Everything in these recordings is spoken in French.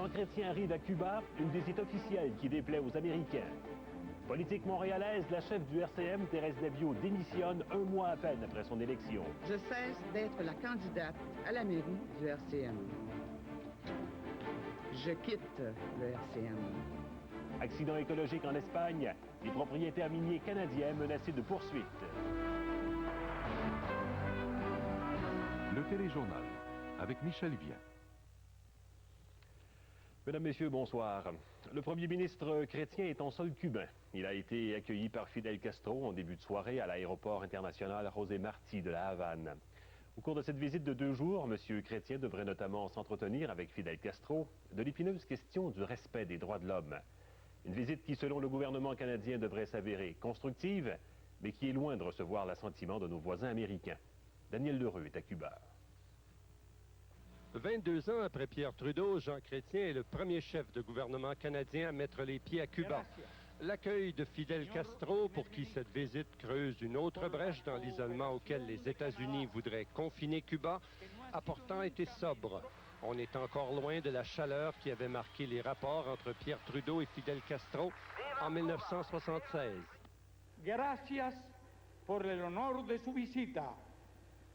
Jean Chrétien arrive à Cuba, une visite officielle qui déplaît aux Américains. Politique montréalaise, la chef du RCM, Thérèse Labio, démissionne un mois à peine après son élection. Je cesse d'être la candidate à la mairie du RCM. Je quitte le RCM. Accident écologique en Espagne, les propriétaires miniers canadiens menacés de poursuites. Le Téléjournal, avec Michel Vien. Mesdames, Messieurs, bonsoir. Le premier ministre chrétien est en sol cubain. Il a été accueilli par Fidel Castro en début de soirée à l'aéroport international José Martí de la Havane. Au cours de cette visite de 2 jours, M. Chrétien devrait notamment s'entretenir avec Fidel Castro de l'épineuse question du respect des droits de l'homme. Une visite qui, selon le gouvernement canadien, devrait s'avérer constructive, mais qui est loin de recevoir l'assentiment de nos voisins américains. Daniel Lheureux est à Cuba. 22 ans après Pierre Trudeau, Jean Chrétien est le premier chef de gouvernement canadien à mettre les pieds à Cuba. L'accueil de Fidel Castro, pour qui cette visite creuse une autre brèche dans l'isolement auquel les États-Unis voudraient confiner Cuba, a pourtant été sobre. On est encore loin de la chaleur qui avait marqué les rapports entre Pierre Trudeau et Fidel Castro en 1976. Gracias por el honor de su visita.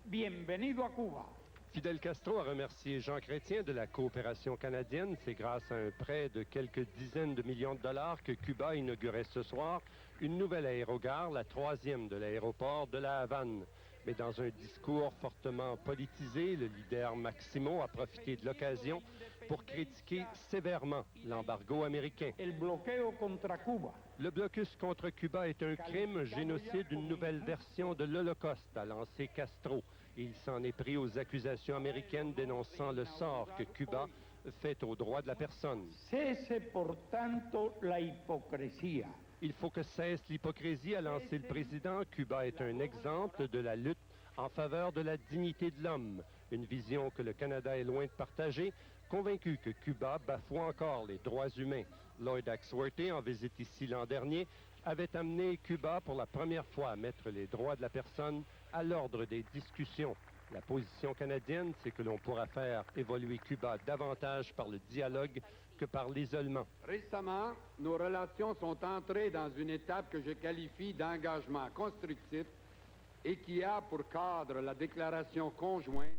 Bienvenido a Cuba. Fidel Castro a remercié Jean Chrétien de la coopération canadienne. C'est grâce à un prêt de quelques dizaines de millions de dollars que Cuba inaugurait ce soir une nouvelle aérogare, la 3e de l'aéroport de la Havane. Mais dans un discours fortement politisé, le leader Maximo a profité de l'occasion pour critiquer sévèrement l'embargo américain. Le blocus contre Cuba est un crime, génocide, une nouvelle version de l'Holocauste, a lancé Castro. Il s'en est pris aux accusations américaines dénonçant le sort que Cuba fait aux droits de la personne. Cesse por tanto la hipocresía. Il faut que cesse l'hypocrisie, a lancé le président. Cuba est un exemple de la lutte en faveur de la dignité de l'homme. Une vision que le Canada est loin de partager, convaincu que Cuba bafoue encore les droits humains. Lloyd Axworthy, en visite ici l'an dernier, avait amené Cuba pour la première fois à mettre les droits de la personne à l'ordre des discussions. La position canadienne, c'est que l'on pourra faire évoluer Cuba davantage par le dialogue que par l'isolement. Récemment, nos relations sont entrées dans une étape que je qualifie d'engagement constructif et qui a pour cadre la déclaration conjointe